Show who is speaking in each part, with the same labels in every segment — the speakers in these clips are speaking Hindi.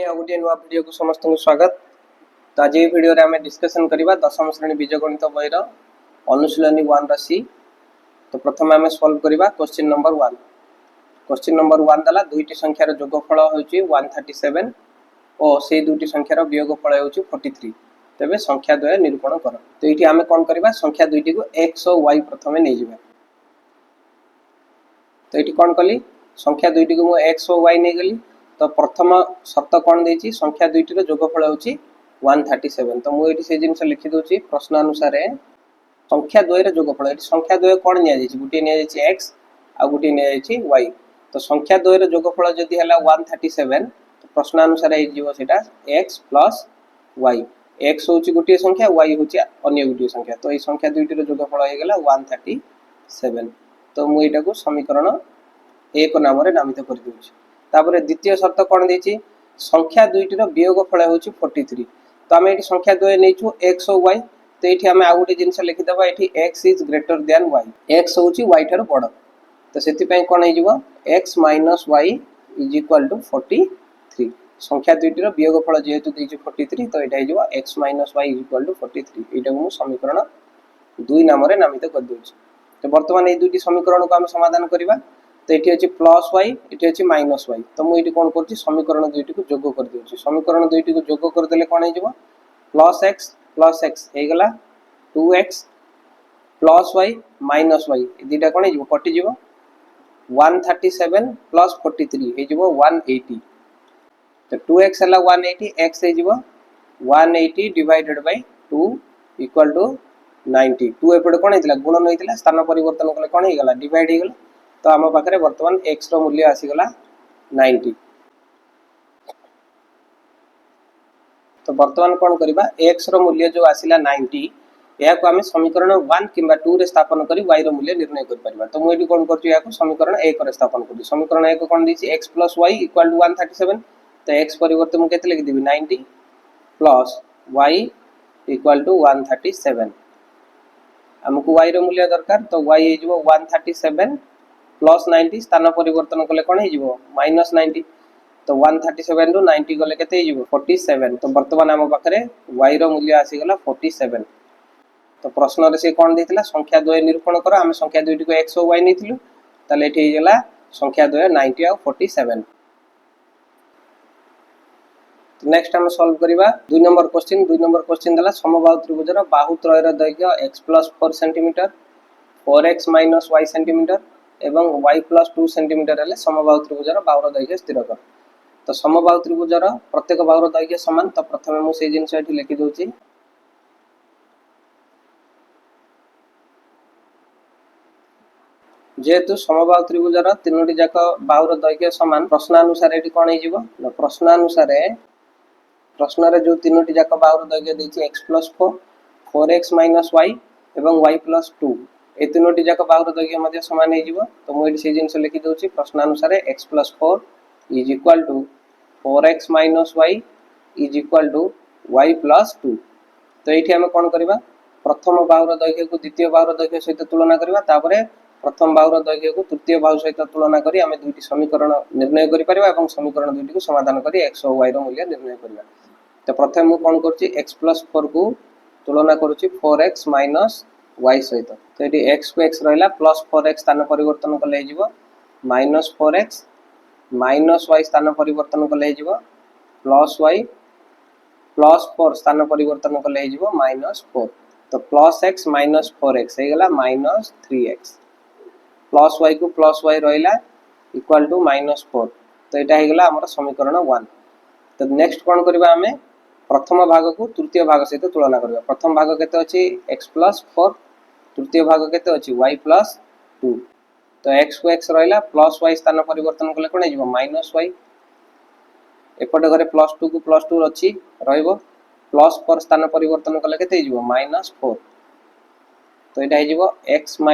Speaker 1: पुणी आ गोटे नुआ वीडियो को समस्त स्वागत। तो आज ये वीडियो रे आम डिस्कसन करबा दशम श्रेणी बीजगणित बहीर अनुशीलनी 1 सी। तो प्रथम आम सॉल्व करबा क्वेश्चन नंबर 1। क्वेश्चन नंबर 1 दला दुईटी संख्यार जोगफल होची 137 और से दुईटी संख्यार वियोगफल होची 43। तबे संख्या द्वय निरूपण कर। तो एठी आम कोन करबा संख्या दुईटी को x और y प्रथम नै जिबा। तो एठी कोन कली संख्या दुईटी को मु x और y नै गली। तो प्रथम शर्त कौन देछि संख्या दुईटी रो जोगफल होछि 137। तो मु एठी से जिंस लिखि दोछि प्रश्न अनुसार संख्या द्वय रो जोगफल। एठी संख्या द्वय कोन निया जाछि गुटी निया जाछि x आ गुटी निया जाछि y। तो संख्या द्वय रो जोगफल जदि हला 137 तो प्रश्न अनुसार ए जीवो सेटा x प्लस y। x होछि गुटी संख्या y होछि अन्य गुटी संख्या। तो ए संख्या दुईटी रो जोगफल हे गेला 137। तो मु एटा को समीकरण 1 नाम रे नामित कर दोछि। तापर द्वितीय शर्त कौन देछि संख्या दुईटी रो वियोगफल होछि 43। तो आमे एठी संख्या द्वय नेछु x और y। तो एठी आमे आ गुटी जिंस लिखि दबा एठी x is greater than y। x होछि y थारो बड़। तो सेति पय कोन हे जिवो x minus y is equal to 43। संख्या दुईटी रो वियोगफल जेहेतु देछि 43 तो एटा हे जिवो x minus y is equal to 43। एटा को समीकरण 2 नाम रे नामित कर दोछि। तो वर्तमान ए दुईटी समीकरण को आमे समाधान करबा। तो एठी अछि प्लस y एठी अछि माइनस y। तो मु एठी कोन करछि समीकरण दुईटी को जोग कर देछि। समीकरण दुईटी को जोग कर देले कोन हे जिवो प्लस x हे गेला 2x plus y minus y ए दुईटा कोन हे जिवो कटि जिवो 137 प्लस 43 हे जिवो 180। तो 2x हला 180 x हे जिवो 180 डिवाइडेड बाय 2 इक्वल टू 90। 2 एपड कोन हेतिला गुणन हेतिला स्थान परिवर्तन कले कोन हे गेला डिवाइड हे गेला। तो आम पाखे वर्तमान x रो मूल्य आसीगला 90। तो वर्तमान कौन करबा x रो मूल्य जो आसीला 90 या को आम समीकरण 1 किंबा 2 रे स्थापन करी y रो मूल्य निर्णय कर परबा। तो मु एठी कोन करछु या को समीकरण 1 रे स्थापन करी। समीकरण 1 कोन दिछि x + y = 137। तो x परिवर्ते मु केते लिखि देबी 90 प्लस y = 137। हमकु y रो मूल्य दरकार। तो y हे जिवो 137 प्लस 90 स्थान परिवर्तन कले कोन हे जिवो माइनस 90। तो 137 रु 90 गले केते हे जिवो 47। तो वर्तमान हम पाखरे y रो मूल्य आसी गला 47। तो प्रश्न रे से कोन देथिला संख्या द्वय निरूपण करो। हम संख्या दुईटी को x और y नेथिलु तले एठी हे गेला संख्या द्वय 90 और 47। तो नेक्स्ट हम सॉल्व करबा 2 नंबर क्वेश्चन। 2 नंबर क्वेश्चन दला समबाहु त्रिभुजर बाहु त्रय रो दैर्घ्य x + 4 cm 4x - y cm एवं y + 2 cm हेले समबाहु त्रिभुजर बाहुर दैर्घ्य स्थिर कर। तो समबाहु त्रिभुजर प्रत्येक बाहुर दैर्घ्य समान। तो प्रथमे मु से जिंस एठी लिखि दोछि जेहेतु समबाहु त्रिभुजर तीनोटी जाक बाहुर दैर्घ्य समान प्रश्न अनुसार एठी कोन हे जिवो प्रश्न अनुसार प्रश्न रे जो तीनोटी जाक बाहुर दैर्घ्य देछि x + 4 4x - y एवं y + 2 ए तीनोटी जाक बाहुर दैर्घ्य मध्ये समान हे जिवो। तो मु एठी से जिंस लिखि दोछि प्रश्न अनुसार x + 4 = 4x - y = y + 2। तो एठी हम कोन करबा प्रथम बाहुर दैर्घ्य को द्वितीय बाहुर दैर्घ्य सहित तुलना करबा। तापरे प्रथम बाहुर दैर्घ्य को तृतीय बाहु सहित तुलना करी हम दुईटी समीकरण निर्णय करि परबा एवं समीकरण दुईटी को समाधान करी x और y रो मूल्य निर्णय करबा। तो प्रथम मु कोन करछि x + 4 को तुलना करूछि 4x - y सहित। तो एटी x को x रहला प्लस 4x स्थान परिवर्तन कले हे जिवो माइनस 4x माइनस y स्थान परिवर्तन कले हे जिवो प्लस y प्लस 4 स्थान परिवर्तन कले हे जिवो माइनस 4। तो प्लस x माइनस 4x हे गेला माइनस 3x प्लस y को प्लस y रहला इक्वल टू माइनस 4। तो एटा हे गेला हमर समीकरण 1। तो नेक्स्ट कोन करबा हमें प्रथम भाग को तृतीय भाग सहित तुलना करबा। प्रथम भाग केते अछि x + 4 तृतीय भाग केते अछि y + 2। तो x को x रहला प्लस y स्थान परिवर्तन कले कोन जिवो माइनस y एपटे घरे प्लस 2 को प्लस 2 अछि रहइबो प्लस 4 स्थान परिवर्तन कले केते जिवो माइनस 4। तो एटा हे जिवो x - y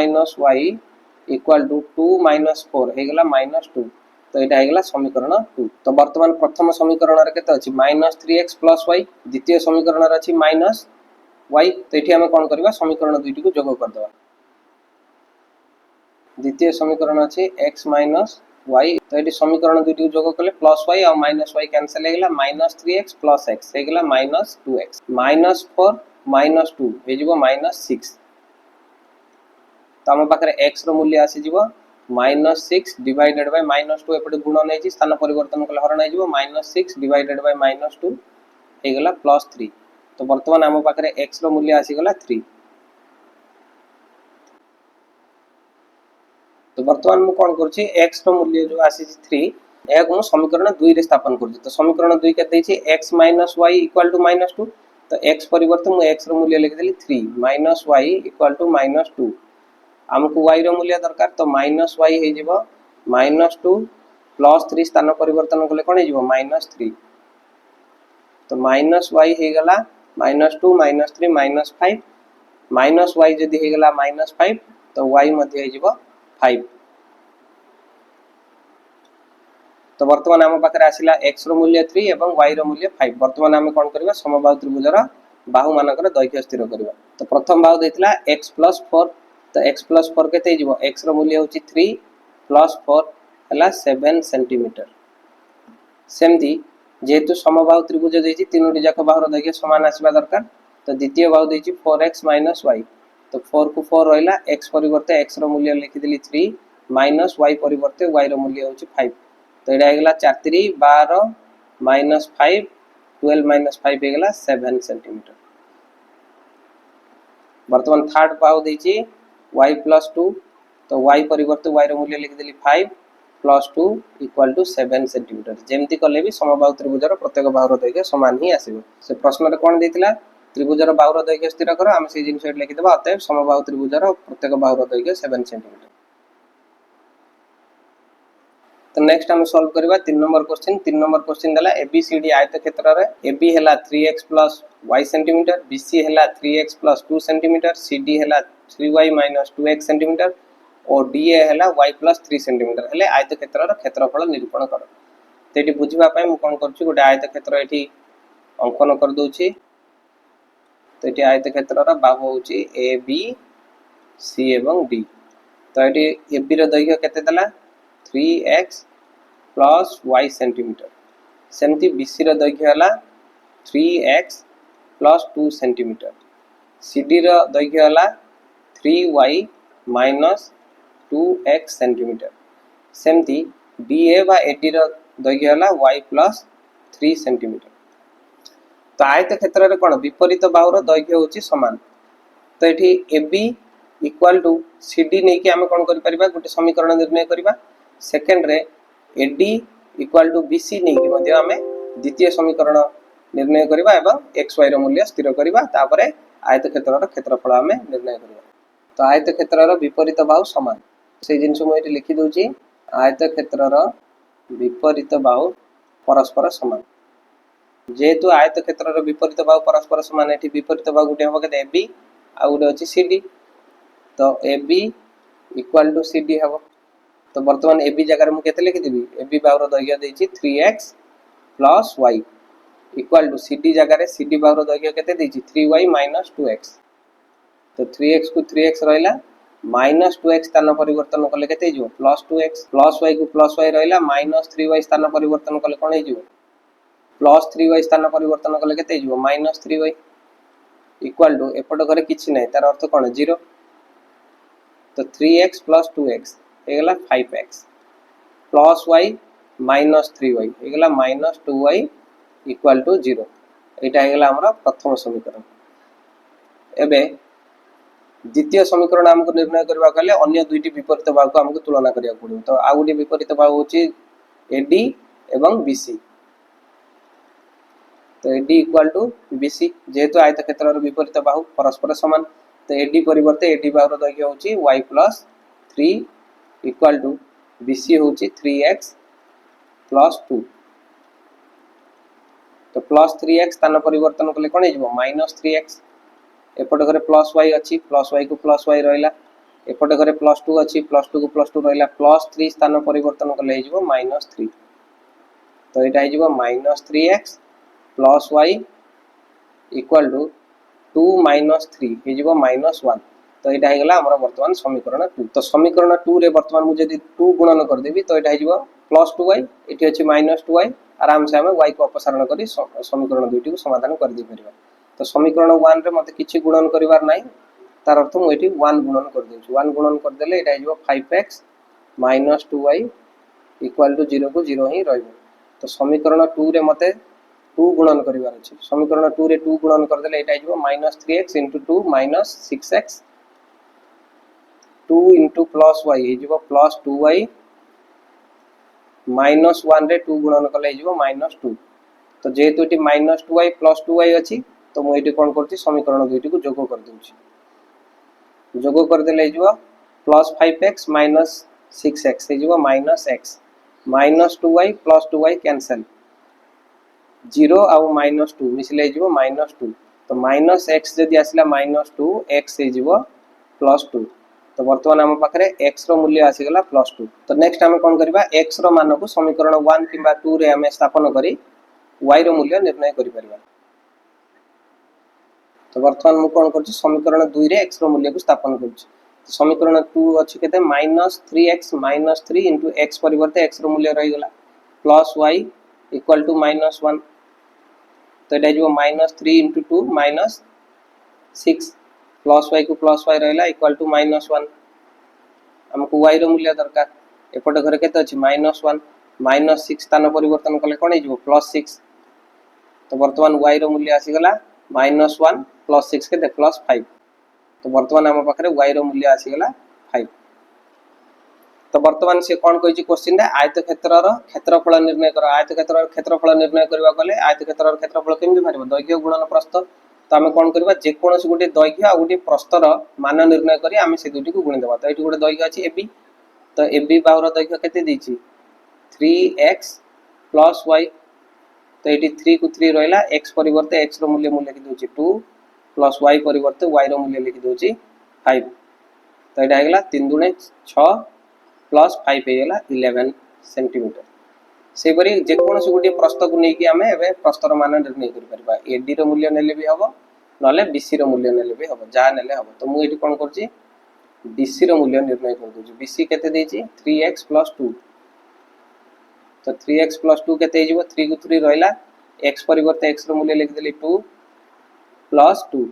Speaker 1: = 2 - 4 हे गेला माइनस 2। तो एटा हे गेला समीकरण 2। तो वर्तमान प्रथम समीकरण रे केते अछि -3x + y द्वितीय समीकरण रे अछि -y। तो एठी हम कोन करबा समीकरण दुईटी को जोग कर देबा। द्वितीय समीकरण अछि x - y तो ये समीकरण दुईटी जोग कले प्लस y और माइनस y कैंसिल हेगला -3x प्लस x हेगला -2x -4 -2 हे जीवो -6 तो आम पाखे x रो मूल्य आसी जीवो -6 डिवाइडेड बाय -2 एपटे गुण नै स्थान परिवर्तन कले हरण नै जीवो -6 डिवाइडेड बाय -2 हेगला +3 तो वर्तमान आम पाखे x रो मूल्य आसी गला 3 तो वर्तमान मु कोन करछि x रो मूल्य जो आसी 3 या को समीकरण 2 रे स्थापन करछि तो समीकरण 2 के दैछि x - y = -2 तो x परिवर्तन मु x रो मूल्य लिख देली 3 - y = -2 हमको y रो मूल्य दरकार तो -y हे जिवो -2 +3 स्थान परिवर्तन कले कोन हे जिवो -3 तो -y हे गला -2 -3 -5 -y जदी हे गला -5 तो y मध्ये हे जिवो 5 तो वर्तमान आम पाखे आसिला x रो मूल्य 3 एवं y रो मूल्य 5 वर्तमान आम कोन करबा समबाहु त्रिभुजर बाहु मानकर दैर्घ्य स्थिर करबा तो प्रथम बाहु देथिला x + 4 तो x + 4 केते जिवो x रो मूल्य होची 3 + 4 हला 7 सेंटीमीटर सेमती जेहेतु समबाहु त्रिभुज देछि तीनोटी जाक बाहुर दैर्घ्य समान आसीबा दरकार तो द्वितीय बाहु देछि 4x - y तो 4 को 4 रहिला x परिवर्ते x रो मूल्य लिखि देली 3 माइनस y परिवर्ते y रो मूल्य होची 5 तो एडा हेगला 4 3 12 -5 12 - 5 हेगला 7 सेंटीमीटर वर्तमान थर्ड बाहु देछि y + 2 तो y परिवर्ते y रो मूल्य लिखि देली 5 + 2 = 7 सेंटीमीटर जेमती कले भी समबाहु त्रिभुजर प्रत्येक बाहुर दैर्घ्य समान ही आसीबो से प्रश्न रे कोन देथिला त्रिभुजर बाहुर दैर्घ्य स्थिर करो हम से जिनिस लिखि देबा अतएव समबाहु त्रिभुजर प्रत्येक बाहुर दैर्घ्य 7 सेंटीमीटर तो नेक्स्ट हम सॉल्व करबा 3 नंबर क्वेश्चन दला ABCD आयत क्षेत्र रे AB हैला 3x + y सेंटीमीटर BC हैला 3x + 2 सेंटीमीटर CD हैला 3y - 2x सेंटीमीटर और DA हैला y + 3 सेंटीमीटर हेले आयत क्षेत्र रो क्षेत्रफल निरूपण करो तो एटी बुझिबा पय मु कोन करछु गोटे आयत क्षेत्र एटी अंकन कर दोछि तो एटी आयत क्षेत्र रो बाहु होछि AB C एवं D तो एटी AB रो दैर्घ्य केते दला 3x + y सेंटीमीटर सेमती BC रो दैर्घ्य हला 3x + 2 सेंटीमीटर CD रो दैर्घ्य हला 3y - 2x सेंटीमीटर सेमती DA बा AD रो दैर्घ्य हला y + 3 सेंटीमीटर तो आयत क्षेत्र रे कोन विपरीत बाहुर दैर्घ्य होची समान तो एठी AB = CD नै कि हम कोन करि परिबा गोटे समीकरण निर्णय करिबा सेकंड रे AD = BC नै कि मध्ये हम द्वितीय समीकरण निर्णय करिबा एवं xy रो मूल्य स्थिर करिबा तापरे आयत क्षेत्र रो क्षेत्रफल हम निर्णय करिबा तो आयत क्षेत्र रो विपरीत बाहु समान से जिंस मु एठी लिखि दोछि आयत क्षेत्र रो विपरीत बाहु परस्पर समान जेहेतु आयत क्षेत्र रो विपरीत बाहु परस्पर समान एठी विपरीत बाहु गुटे हबो के AB आ गुटे अछि CD तो AB = CD हबो तो वर्तमान AB जगह मु केते लिखि देबी AB बाहुर दैर्घ्य देछि 3x + y = CD जगह रे CD बाहुर दैर्घ्य केते देछि 3y - 2x तो 3x को 3x रहला -2x स्थान परिवर्तन कले केते हिजो +2x +y को +y रहला -3y स्थान परिवर्तन कले कोन हिजो +3y स्थान परिवर्तन कले केते हिजो -3y = एपट घरे किछि नै तार अर्थ कोन 0 तो 3x + 2x हेगला 5x +y - 3y हेगला -2y = 0 एटा हेगला हमरा प्रथम समीकरण एबे द्वितीय समीकरण हमको निर्णय करबा गले अन्य दुईटी विपरीत बाहु को हमको तुलना करिया पड़ो तो आ गुडी विपरीत बाहु होची AD एवं BC तो AD = BC जेहेतु आयत क्षेत्र रो विपरीत बाहु परस्पर समान तो AD परिवर्ते AD बाहुर दैर्घ्य होची y + 3 = BC होची 3x + 2 तो +3x स्थान परिवर्तन कले कोन हिजबो -3x एपट घरे +y अछि +y को +y रहला एपट घरे +2 अछि +2 को +2 रहला +3 स्थान परिवर्तन कले हिजबो -3 तो एटा हिजबो -3x + y = 2 - 3 हिजबो -1 तो यहाँ होगा आम बर्तमान समीकरण 2। तो समीकरण 2 रे बर्तमान मुझे 2 गुणन करदेवी तो यहाँ हो +2y, ये अच्छे -2y, आराम से आम y को अपसारण कर समीकरण 2 टी समाधान कर दे पार। तो समीकरण 1 रे मत किसी गुणन करार ना, तार अर्थ मुझे 1 गुणन कर दूँ। 1 गुणन करदे यहाँ 5x - 2y = 0 को 0 ही रही। तो समीकरण 2 रे मत 2 गुणन करार अच्छे। समीकरण 2 रे 2 गुणन करदे यहाँ -3x × 2 - 6x 2 × +y +2y -1 रे 2 गुणन कले -2। तो जेहेतु ये -2y +2y अच्छी तो मुझे कौन कर समीकरण 2 टी जोग कर दूँ। जोग करदे +5x - 6x -x -2y +2y cancel 0 आउ -2 मिसले -2। तो -x जदि आसला -2 x +2। तो बर्तमान आम पाखे x रो मूल्य आसीगला +2। तो नेक्स्ट आम कौन करबा x रो मान को समीकरण 1 किंबा 2 रे आम स्थापन करी y रो मूल्य निर्णय करि परिबा। तो बर्तमान मु कौन कर समीकरण 2 रे x रो मूल्य को स्थापन कर। समीकरण 2 अच्छी के -3x - 3 × x परिवर्ते x रो मूल्य रही गला +y = -1। तो यहाँ -3 × 2 -6 +y को +y रहा = -1। आमको y रो मूल्य दरकार एपटे घर के अच्छी -1 -6 स्थान परिवर्तन कले कौन हो +6। तो बर्तमान y रो मूल्य आसीगला -1 +6 के +5। तो बर्तमान आम पाखे y रो मूल्य आसीगला 5। तो बर्तमान से कौन कही क्वेश्चन आयतक्षेत्र क्षेत्रफल निर्णय कर। आयतक्षेत्र क्षेत्रफल निर्णय करने गले आयतक्षेत्र क्षेत्रफल केमती बाहर दैर्घ्य गुणन प्रस्थ। तो आम कौन करवा जेकोसी गोटे दैर्घ्य आ गोटे प्रस्तर मान निर्णय करी आम से दुईटी को गुणीदेवा। तो ये गोटे दैर्घ्य अच्छी एबी। तो एबी बाहुर दैर्घ्य केते 3x + y। तो ये 3 को 3 रहा x परिवर्ते x रो मूल्य लिखि दूची 2 + y परिवर्ते y रो मूल्य लिखि दूची 5। तो यहाँ होगा 3 × 6 + 5 होगा 11 सेंटीमीटर। से परी जेकोसी गोटे प्रस्थ को लेकिन आम ए प्रस्तर मान निर्णय कर एडी रो मूल्य नेले भी हम ना बीसी रो मूल्य नेले भी हम जहाँ नेले हम। तो मुझे कौन कर बीसी रो मूल्य निर्णय कर दूँ। बीसी केते 3x + 2। तो 3x + 2 केते 3 को 3 रहा x परिवर्ते x रो मूल्य लिखिदेली 2 + 2।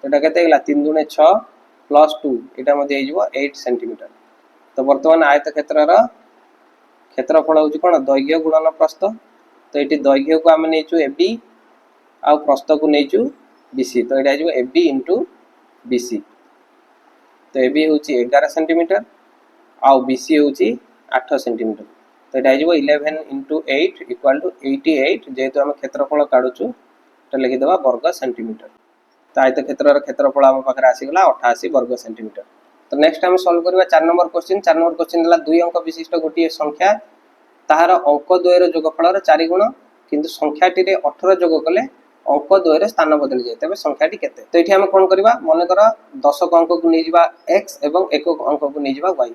Speaker 1: तो यहाँ केते 3 × 6 + 2 यहाँ 8 सेंटीमीटर। तो बर्तमान आयतक्षेत्र क्षेत्रफल हूँ कौन दैर्घ्य गुणन प्रस्थ। तो ये दैर्घ्य को आम नहीं एबी आ प्रस्थ को नहीं बीसी। तो यहाँ एबी × बीसी। तो एबी हूँ 11 सेंटीमीटर आउ बीसी हूँ 8 सेंटीमीटर। तो यहाँ 11 × 8 = 88। जेहेतु आम क्षेत्रफल काढ़ुचु तो लिखिदे वर्ग सेंटीमीटर। तो आयतक्षेत्र क्षेत्रफल आम पाखे आसीगला 88 वर्ग सेंटीमीटर। तो नेक्स्ट आम सॉल्व करबा 4 नंबर क्वेश्चन। 4 नंबर क्वेश्चन है 2 अंक विशिष्ट गोटे संख्या ताहार अंक द्वयर जोगफल 4 गुण किंतु संख्याटी 18 जोग कले अंक द्वयर स्थान बदली जाए तेज संख्याटी केते। तो ये आम कौन करवा मनकर 10 अंक को नहीं जावा x एवं 1 अंक को नहीं जावा y।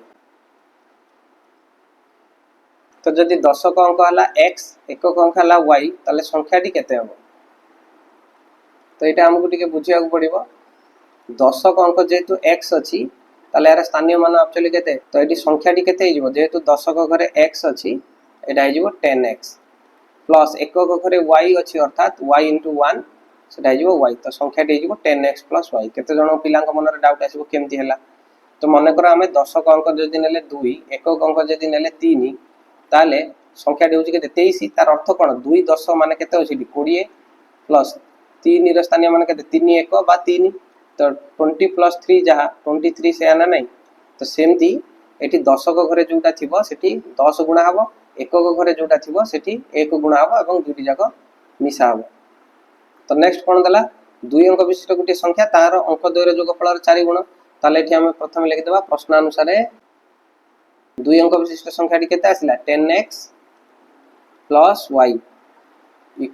Speaker 1: तो जदि 10 अंक है x 1 अंक है y ताले संख्याटी केते हम। तो ये आमको टिके बुझिया पड़ो 10 अंक जेहेतु x अच्छी ताले यार स्थानीय मान एक्चुअली केते। तो ये संख्याटी केते हो जेहेतु 10 घरे x अच्छी यहाँ 10x प्लस 1 घरे y अच्छी अर्थात y × 1 से y। तो संख्याटी 10x + y। केते जन पिला मन डाउट आसो केमती है। तो मनकर आम 10 अंक जदि ने 2 1 अंक जदि ने 3 ताले संख्याटी हूँ 23। तार अर्थ कौन 2 10 मान के 20 प्लस 3 स्थानीय मान के 3 1 बा 3। तो 20 + 3 जहाँ 23 से आना नहीं। तो सेमती ये 10 घरे जोटा थी से 10 गुणा हम 1 घरे जोटा थी से 1 गुणा हम और दुईटी जाक मिसा हम। तो नेक्स्ट कौन देला 2 अंक विशिष्ट गोटे संख्या तार अंक द्वयर जोगफल 4 गुण। ताले आम प्रथम लिखिदेवा प्रश्नानुसार 2 अंक विशिष्ट संख्याटी केते आसिला 10x + y =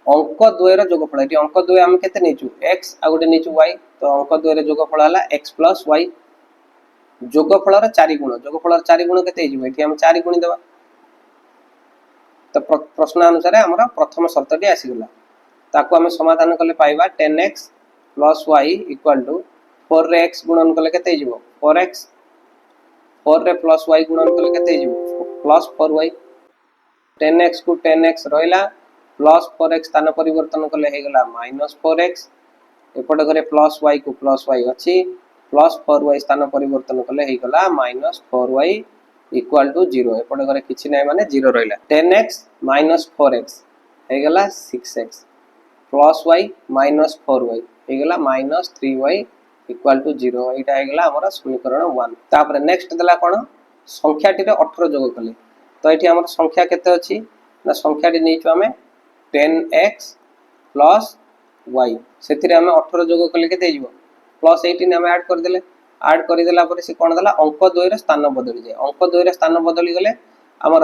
Speaker 1: अंक द्वयर जोगफल। ये अंक द्वय आम केते नेचु x आ गोटे नेचु y। तो अंक द्वयर जोगफल है x + y जोगफल 4 गुण। जोगफल 4 गुण केते ये आम 4 गुणी देवा। तो प्रश्न अनुसार आम प्रथम शर्तटी आसीगला ताको आम समाधान कले पाइबा 10x + y = 4 रे x गुणन कले केते हिजबो 4x 4 रे प्लस y गुणन कले केते हिजबो प्लस 4y 10x को 10x रहिला प्लस 4x स्थान परिवर्तन कले हे गला माइनस 4x एपटे घरे प्लस y को प्लस y अछि प्लस 4y स्थान परिवर्तन कले हे गला माइनस 4y इक्वल टू 0 एपटे घरे किछि नै माने 0 रहिला 10x माइनस 4x हे गला 6x plus y minus 4y हे गला माइनस 3y इक्वल टू 0 एटा हे गला हमर समीकरण 1 तापर नेक्स्ट देला कोन संख्याटी रे 18 जोग कले तो एठी हमर संख्या केते अछि ना संख्याटी नेइछु हमें 10x प्लस y सेथिरे हमें 18 जोग कले केते हिजबो प्लस 18 हमें ऐड कर देले ऐड करि देला परे से कोन देला अंक 2 रे स्थान बदली जाय अंक 2 रे स्थान बदली गले हमर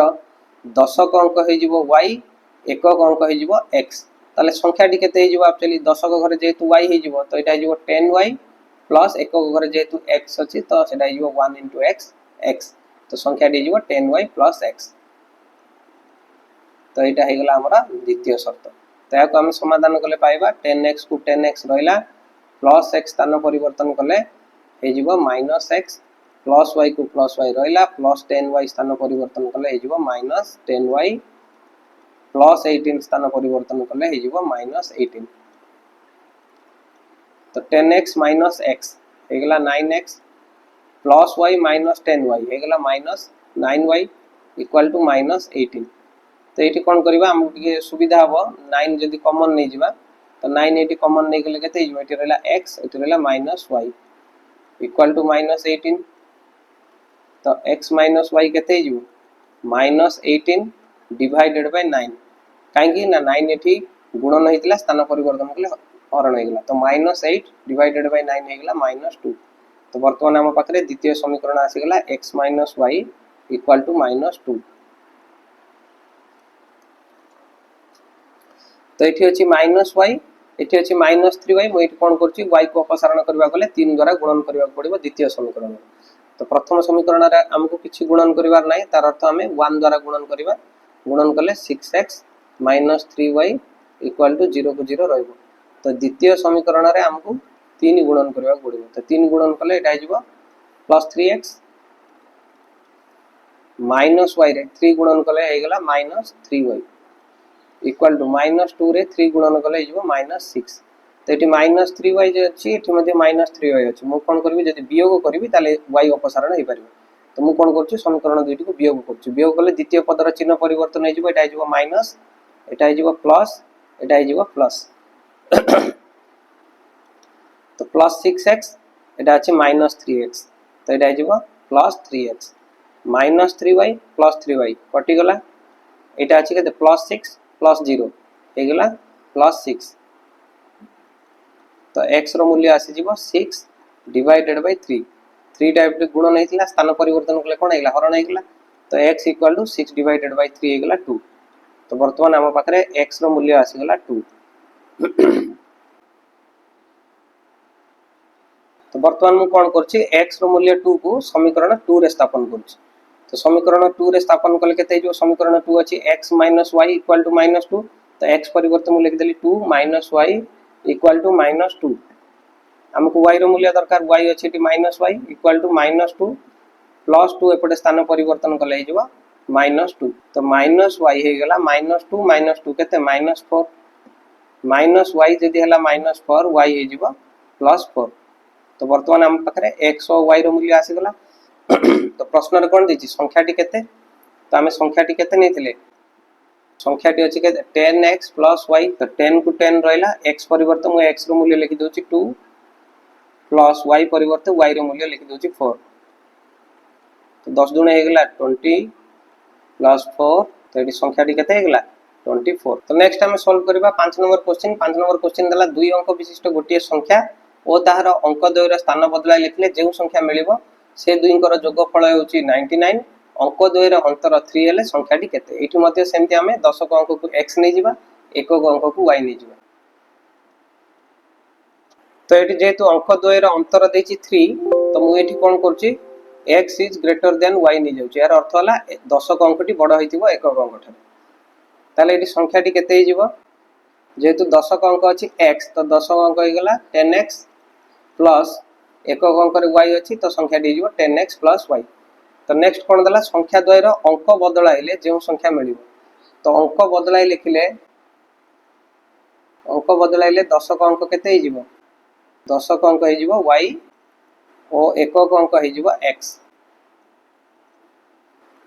Speaker 1: दशक अंक हे जिवो y एकक अंक हे जिवो x ताले संख्याटी केते हे जिवो एक्चुअली दशक घरे जेतु y हे जिवो तो एटा हे जिवो 10y प्लस एकक घरे जेतु x अछि तो सेटा हे जिवो 1 x x तो संख्याटी हे जिवो 10y प्लस x तो एटा हे गला हमरा द्वितीय शर्त तो याको हम समाधान कले पाइबा 10x को 10x रहिला प्लस x स्थान परिवर्तन कले हे जिवो माइनस x प्लस y को प्लस y रहिला प्लस 10y स्थान परिवर्तन कले हे जिवो माइनस 10y प्लस 18 स्थान परिवर्तन कले हे जिवो माइनस 18 तो 10x माइनस x हे गला 9x plus y minus 10y हे गला minus 9y equal to minus 18 तो एठी कोन करबा हम के सुविधा हो 9 जदी कॉमन नै जिबा तो 9 एठी कॉमन नै गेले केते हिजबो एठी रहला x एठी रहला minus y equal to minus 18 तो x माइनस y केते हिजबो माइनस 18 डिवाइडेड बाय 9 काहे कि ना 9 एठी गुणन हेतिला स्थान परिवर्तन कले हरण हे गेला तो माइनस 8 डिवाइडेड बाय 9 हे गेला माइनस 2 तो वर्तमान हम पाखरे द्वितीय समीकरण आसी गेला x minus y equal to minus 2 तो एठी अछि माइनस y एठी अछि माइनस 3y मो एठी कोन करछि y को अपसारण करबा गले 3 द्वारा गुणन करबा पड़िबो द्वितीय समीकरण तो प्रथम समीकरण रे हमको किछि गुणन करबार नै तार अर्थ हमें 1 द्वारा गुणन करबा गुणन कले 6x minus 3y equal to 0 को 0 रहइबो तो द्वितीय समीकरण रे हमको 3 गुणन करबा पड़िबो तो 3 गुणन कले एटा हिजबो प्लस 3x माइनस y रे 3 गुणन कले हे गेला minus 3y equal to minus 2 रे 3 गुणन कले हिजबो माइनस 6 तो एटी माइनस 3y जे अछि एटी मध्ये माइनस 3y अछि मु कोन करबी जदी वियोग करबी ताले y अपसारण हे परिबो तो मु कोन करछि समीकरण दुईटी को वियोग करछि वियोग कले द्वितीय पदर चिन्ह परिवर्तन हे जिवो एटा हिजबो माइनस एटा हिजबो प्लस एटा हिजबो प्लस तो प्लस 6x एटा अछि माइनस 3x तो एटा हिजबो plus 3x minus 3y plus 3y कटि गला एटा अछि के प्लस 6 प्लस 0 हे गला प्लस 6 तो x रो मूल्य आसी जिवो 6 डिवाइडेड बाय 3 3 टाइप रे गुणन हेतिला स्थान परिवर्तन कले कोन हेला हरण हेगला तो x equal to 6 divided by 3 हेगला 2 तो वर्तमान हम पाखरे x रो मूल्य आसी गला 2 तो वर्तमान मु कोन करछि x रो मूल्य 2 को समीकरण 2 रे स्थापन करछि तो समीकरण 2 रे स्थापन कले केते जो समीकरण 2 अछि x y इक्वल टू -2 तो x परिवर्तन मु लिख देली 2 y इक्वल टू -2 हमको y रो मूल्य दरकार y अछि टी -y इक्वल टू -2 प्लस 2 एपटे स्थान परिवर्तन कले हे जबा -2 तो -y हे गेला -2 केते -4 -y जदी हला -4 y हे जबा +4 तो वर्तमान हम पखरे x और y रो मूल्य आसी गला तो प्रश्न रे कोन दिछि संख्याटी केते तो हमें संख्याटी केते नेथिले संख्याटी अछि के 10x + y तो 10 को 10 रहला x परिवर्ते मु x रो मूल्य लिखि दोछि 2 प्लस y परिवर्ते y रो मूल्य लिखि दोछि 4 तो 10 गुणे हे गेला 20 प्लस 4 तो एटी संख्याटी केते हे गेला 24 तो नेक्स्ट हम सॉल्व करबा 5 नंबर क्वेश्चन दला 2 अंक विशिष्ट गोटिए संख्या ओ ताहार अंक द्वयर स्थान बदलाई लिखले जेउ संख्या मिलिबो से दुईंकर जोगफल होउची 99 अंक द्वयर अंतर 3 हेले संख्याटी केते एठी मध्ये सेमति हमें दशक अंक को x नै जिबा एकक अंक को y नै जिबा तो एठी जेतु अंक द्वयर अंतर देछि 3 तो मु एठी कोन करछि x is greater than y नै जाउची यार अर्थ होला दशक अंकटी बड होइतिबो एकक अंक ठारे ताले एठी संख्याटी केते हे जिवो जेतु दशक अंक अछि x तो दशक अंक हे गेला 10x प्लस एक अंक y अच्छी तो संख्या टी हो 10x प्लस y। तो नेक्स्ट कौन देला संख्या द्वयर अंक बदलाइले जो संख्या मिल तो अंक बदलाई लिखिले अंक बदलाइले दशक अंक केते हो दशक अंक हो y और एकक अंक हो x।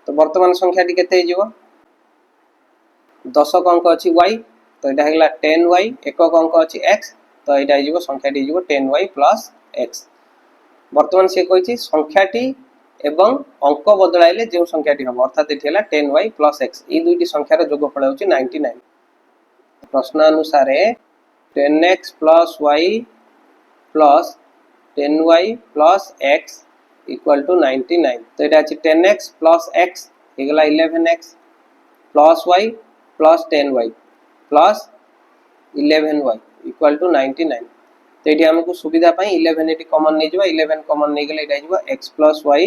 Speaker 1: तो वर्तमान संख्या टी केते हो दशक अंक अच्छी y तो यहाँ है 10y एकक अंक अच्छी x तो यहाँ हो संख्या टी हो 10y प्लस x। वर्तमान से कही संख्याटी एवं अंक बदलाइले जो संख्याटी हम अर्थात ये 10y प्लस x ये दुईटी संख्यार जोगफल हो 99। प्रश्न अनुसार 10x plus y plus 10y plus x equal to 99। तो यहाँ अच्छी 10x प्लस x होगा 11x plus y plus 10y plus 11y equal to 99। तो ये आमको सुविधा 11 ये कमन नहीं जावा 11 कमन नहीं गले यहाँ x plus y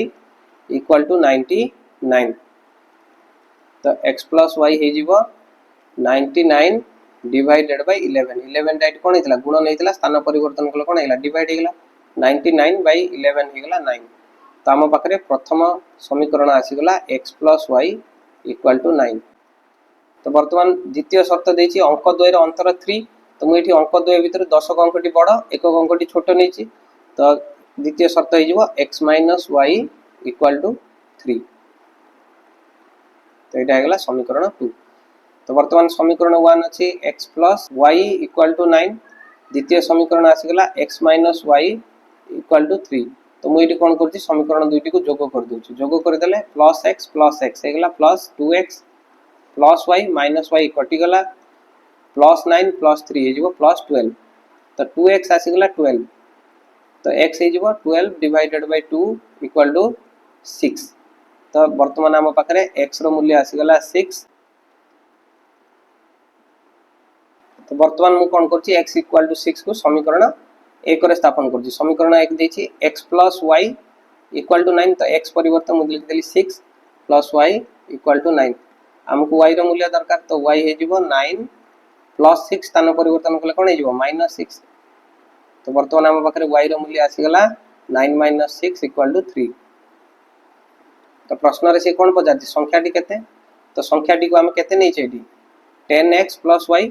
Speaker 1: equal to 99। तो x प्लस y हो 99 डिवाइडेड बाय 11 11 डाइट कौन होता गुण नहीं था स्थान परिवर्तन कले कौन होगा डिवाइड होगा 99 बाय 11 होगा 9। तो आम पाखे प्रथम समीकरण आसीगला x plus y equal to 9। तो बर्तमान द्वितीय शर्त देती अंक द्वयर अंतर 3 तो मुझे अंक द्वय भितर दशक अंकटी बड़ एकक अंकटी छोट नहीं तो द्वितीय शर्त हो x minus y equal to 3। तो यहाँ है समीकरण 2। तो बर्तमान समीकरण 1 अच्छी x plus y equal to 9 द्वितीय समीकरण आसीगला x minus y equal to 3। तो मुझे कौन कर समीकरण दुईटी को जोग कर दूँ जोग करदे प्लस x होगा plus 2x plus y minus y कटिगला प्लस 9 प्लस 3 हो प्लस 12। तो 2x आसीगला 12 तो x हो 12 डिवाइडेड बाय 2 इक्वल टू 6। तो वर्तमान आम पाखे x रो मूल्य आसीगला 6। तो वर्तमान मु कौन कर x इक्वल टू 6 को समीकरण 1 रे स्थापन कर समीकरण 1 देछि x plus y equal to 9 तो x परिवर्तन मुझे लिखदेली 6 प्लस y इक्वल टू 9। आमको y रो मूल्य दरकार तो y हो 9 प्लस 6 स्थान परिवर्तन कले कौन हो माइनस 6। तो बर्तमान आम पाखे y रो मूल्य आसीगला 9 माइनस 6 इक्वल टू 3। तो प्रश्न रे से कौन पचार संख्याटी केते तो संख्याटी को आम केते नहीं चाहिए 10x प्लस y।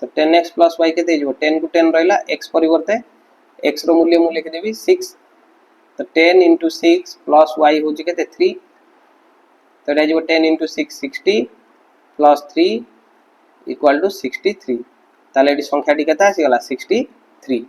Speaker 1: तो 10x प्लस y केते हो 10 को 10 रहा x परिवर्ते x रो मूल्य मुझे लिखदेवी 6। तो 10 इंटू 6 प्लस y हूँ केते 3। तो यहाँ 10 इंटू 6 60 प्लस 3 इक्वल टू 63। ताले संख्याटी केते आसीगला 63।